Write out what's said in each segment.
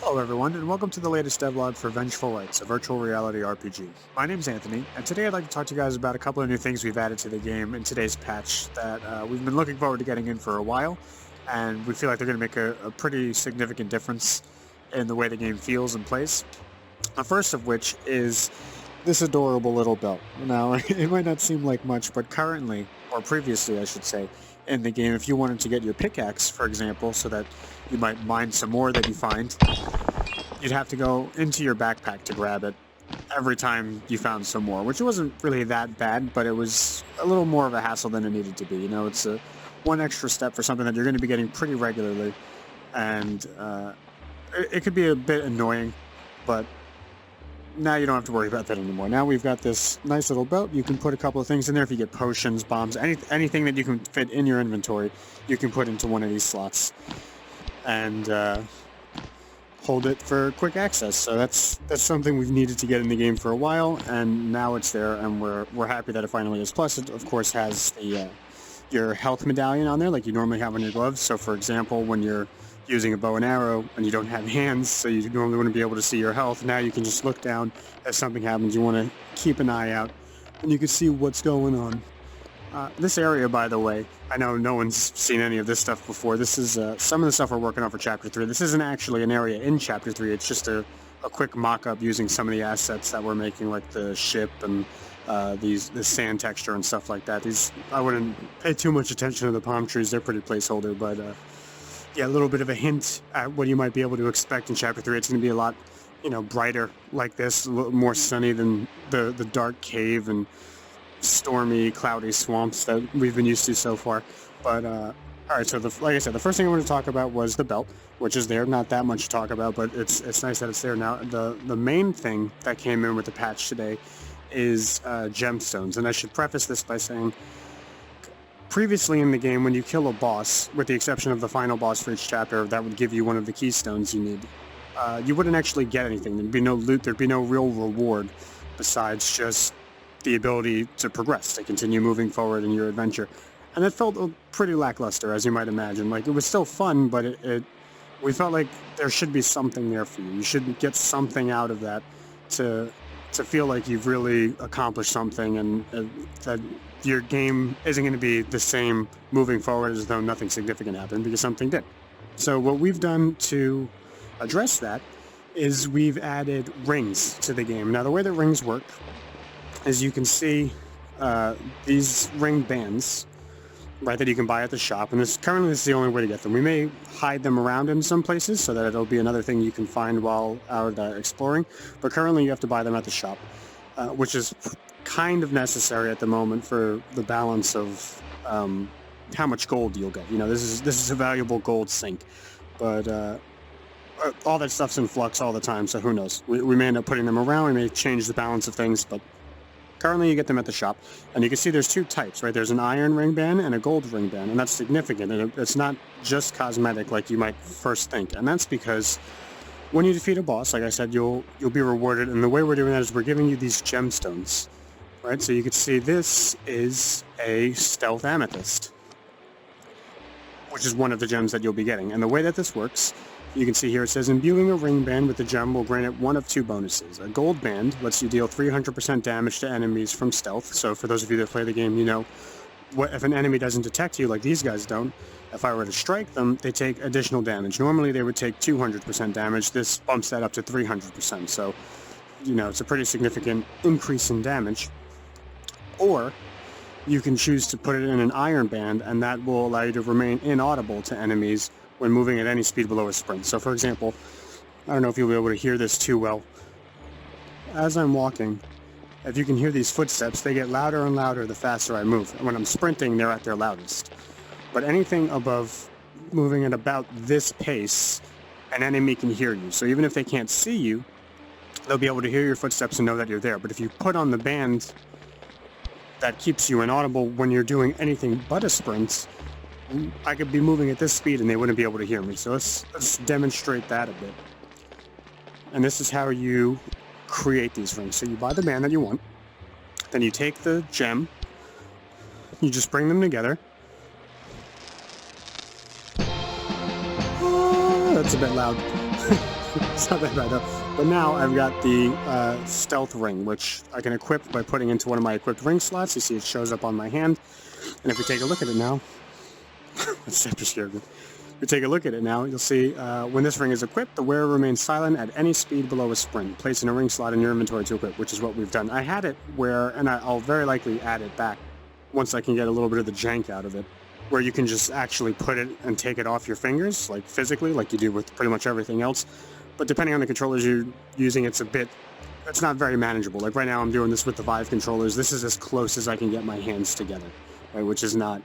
Hello everyone, and welcome to the latest devlog for Vengeful Rites, a virtual reality RPG. My name's Anthony, and today I'd like to talk to you guys about a couple of new things we've added to the game in today's patch that we've been looking forward to getting in for a while, and we feel like they're going to make a pretty significant difference in the way the game feels and plays. The first of which is this adorable little belt. Now, it might not seem like much, but currently, or previously I should say, in the game, if you wanted to get your pickaxe, for example, so that you might mine some more that you find, you'd have to go into your backpack to grab it every time you found some more, which wasn't really that bad, but it was a little more of a hassle than it needed to be. You know, it's one extra step for something that you're going to be getting pretty regularly, and it could be a bit annoying, but now you don't have to worry about that anymore. Now we've got this nice little belt. You can put a couple of things in there. If you get potions, bombs, anything that you can fit in your inventory, you can put into one of these slots and hold it for quick access. So that's something we've needed to get in the game for a while, and now it's there, and we're happy that it finally is. Plus, it of course has the your health medallion on there, like you normally have on your gloves. So, for example, when you're using a bow and arrow and you don't have hands, so you normally wouldn't be able to see your health, now you can just look down as something happens. You want to keep an eye out, and you can see what's going on. This area, by the way, I know no one's seen any of this stuff before. This is some of the stuff we're working on for Chapter 3. This isn't actually an area in Chapter 3. It's just a quick mock-up using some of the assets that we're making, like the ship and the sand texture and stuff like that. I wouldn't pay too much attention to the palm trees. They're pretty placeholder, but yeah, a little bit of a hint at what you might be able to expect in Chapter 3. It's going to be a lot, brighter like this, a little more sunny than the dark cave and stormy, cloudy swamps that we've been used to so far. But all right, so like I said, the first thing I want to talk about was the belt, which is there. Not that much to talk about, but it's nice that it's there now. The main thing that came in with the patch today is gemstones, and I should preface this by saying, previously in the game, when you kill a boss, with the exception of the final boss for each chapter, that would give you one of the keystones you need. You wouldn't actually get anything. There'd be no loot. There'd be no real reward besides just the ability to progress, to continue moving forward in your adventure. And it felt pretty lackluster, as you might imagine. Like, it was still fun, but we felt like there should be something there for you. You should get something out of that to feel like you've really accomplished something, and that your game isn't going to be the same moving forward as though nothing significant happened, because something did. So what we've done to address that is we've added rings to the game. Now, the way that rings work, as you can see, these ring bands, right, that you can buy at the shop, and currently this is the only way to get them. We may hide them around in some places so that it'll be another thing you can find while out exploring, but currently you have to buy them at the shop, which is kind of necessary at the moment for the balance of how much gold you'll get. This is a valuable gold sink, but all that stuff's in flux all the time, so who knows? We may end up putting them around, we may change the balance of things, but currently you get them at the shop, and you can see there's two types, right? There's an iron ring band and a gold ring band, and that's significant, and it's not just cosmetic like you might first think, and that's because when you defeat a boss, like I said, you'll be rewarded, and the way we're doing that is we're giving you these gemstones, right? So you can see this is a stealth amethyst, which is one of the gems that you'll be getting, and the way that this works, you can see here it says imbuing a ring band with the gem will grant it one of two bonuses. A gold band lets you deal 300% damage to enemies from stealth. So for those of you that play the game, if an enemy doesn't detect you like these guys don't, if I were to strike them, they take additional damage. Normally they would take 200% damage. This bumps that up to 300%. So, it's a pretty significant increase in damage. Or you can choose to put it in an iron band, and that will allow you to remain inaudible to enemies when moving at any speed below a sprint. So for example, I don't know if you'll be able to hear this too well. As I'm walking, if you can hear these footsteps, they get louder and louder the faster I move. And when I'm sprinting, they're at their loudest. But anything above moving at about this pace, an enemy can hear you. So even if they can't see you, they'll be able to hear your footsteps and know that you're there. But if you put on the band that keeps you inaudible when you're doing anything but a sprint, I could be moving at this speed and they wouldn't be able to hear me. So let's demonstrate that a bit. And this is how you create these rings. So you buy the band that you want, then you take the gem, you just bring them together. That's a bit loud. It's not that bad though. But now I've got the stealth ring, which I can equip by putting into one of my equipped ring slots. You see it shows up on my hand. And if we take a look at it now, that's super scared me. If you take a look at it now, you'll see when this ring is equipped, the wearer remains silent at any speed below a sprint. Placing a ring slot in your inventory to equip, which is what we've done. I had it where, and I'll very likely add it back once I can get a little bit of the jank out of it, where you can just actually put it and take it off your fingers, like physically, like you do with pretty much everything else. But depending on the controllers you're using, it's not very manageable. Like right now I'm doing this with the Vive controllers. This is as close as I can get my hands together, right, which is not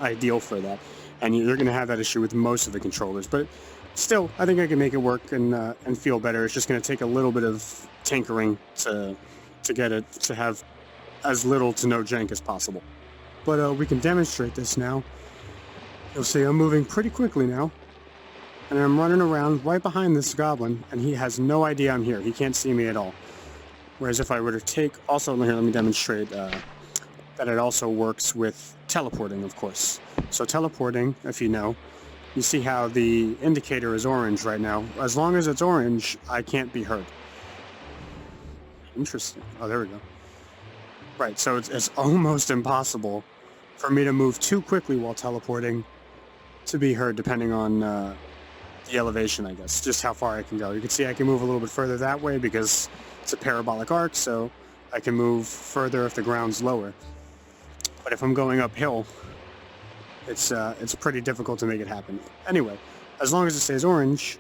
ideal for that. And you're going to have that issue with most of the controllers. But still, I think I can make it work and feel better. It's just going to take a little bit of tinkering to get it to have as little to no jank as possible. But we can demonstrate this now. You'll see I'm moving pretty quickly now. And I'm running around right behind this goblin, and he has no idea I'm here. He can't see me at all. Whereas if I were to take... Also, here, let me demonstrate that it also works with teleporting, of course. So teleporting, if you know, you see how the indicator is orange right now. As long as it's orange, I can't be heard. Interesting. Oh, there we go. Right, so it's almost impossible for me to move too quickly while teleporting to be heard, depending on the elevation, I guess, just how far I can go. You can see I can move a little bit further that way because it's a parabolic arc, so I can move further if the ground's lower. But if I'm going uphill, it's pretty difficult to make it happen. Anyway, as long as it stays orange,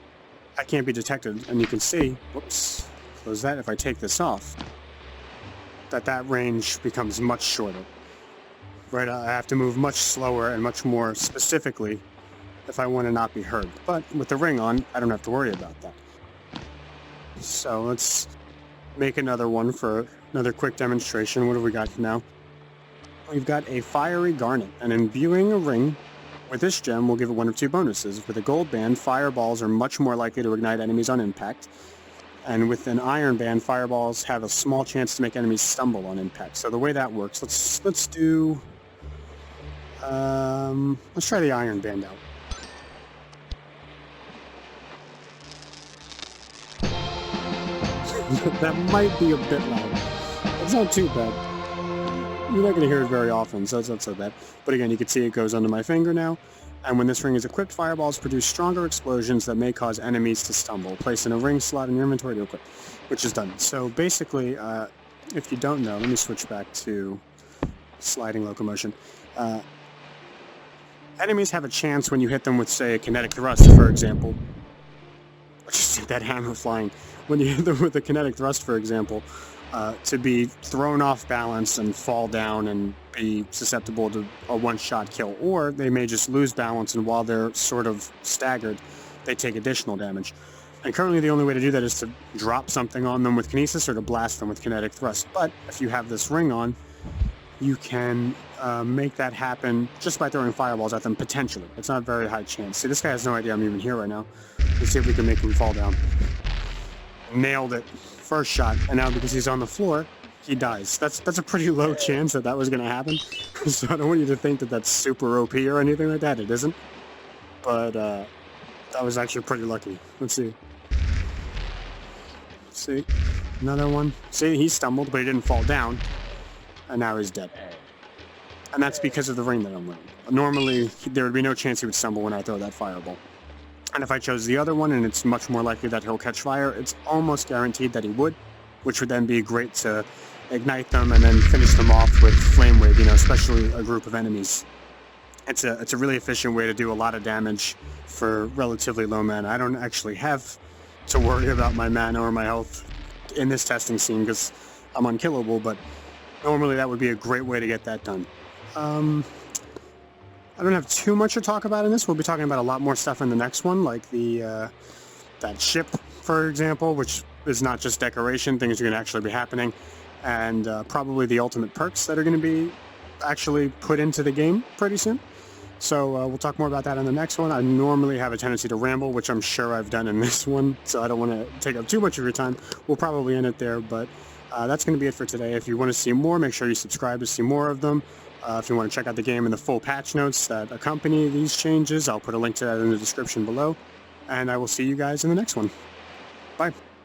I can't be detected, and you can see, whoops, close that, if I take this off, that range becomes much shorter. Right, I have to move much slower and much more specifically if I want to not be heard. But with the ring on, I don't have to worry about that. So let's make another one for another quick demonstration. What have we got now? We've got a fiery garnet, and imbuing a ring with this gem will give it one of two bonuses. With a gold band, fireballs are much more likely to ignite enemies on impact. And with an iron band, fireballs have a small chance to make enemies stumble on impact. So the way that works, let's do... let's try the iron band out. That might be a bit loud. It's not too bad. You're not going to hear it very often, so it's not so bad. But again, you can see it goes under my finger now. And when this ring is equipped, fireballs produce stronger explosions that may cause enemies to stumble. Place in a ring slot in your inventory to equip, which is done. So basically, if you don't know, let me switch back to sliding locomotion. Enemies have a chance when you hit them with, say, a kinetic thrust, for example. Just that hammer flying. When you hit them with a kinetic thrust, for example, to be thrown off balance and fall down and be susceptible to a one-shot kill. Or they may just lose balance, and while they're sort of staggered, they take additional damage. And currently the only way to do that is to drop something on them with kinesis or to blast them with kinetic thrust. But if you have this ring on, you can make that happen just by throwing fireballs at them, potentially. It's not a very high chance. See, this guy has no idea I'm even here right now. Let's see if we can make him fall down. Nailed it. First shot. And now because he's on the floor, he dies. That's a pretty low chance that was going to happen. So I don't want you to think that that's super OP or anything like that. It isn't. But that was actually pretty lucky. Let's see. See? Another one. See, he stumbled, but he didn't fall down. And now he's dead. And that's because of the ring that I'm wearing. Normally, there would be no chance he would stumble when I throw that fireball. And if I chose the other one, and it's much more likely that he'll catch fire, it's almost guaranteed that he would, which would then be great to ignite them and then finish them off with Flame Wave, especially a group of enemies. It's a really efficient way to do a lot of damage for relatively low mana. I don't actually have to worry about my mana or my health in this testing scene because I'm unkillable, but normally that would be a great way to get that done. I don't have too much to talk about in this. We'll be talking about a lot more stuff in the next one, like that ship, for example, which is not just decoration. Things are going to actually be happening, and probably the ultimate perks that are going to be actually put into the game pretty soon. So we'll talk more about that in the next one. I normally have a tendency to ramble, which I'm sure I've done in this one, so I don't want to take up too much of your time. We'll probably end it there, but that's going to be it for today. If you want to see more, make sure you subscribe to see more of them. If you want to check out the game and the full patch notes that accompany these changes, I'll put a link to that in the description below. And I will see you guys in the next one. Bye.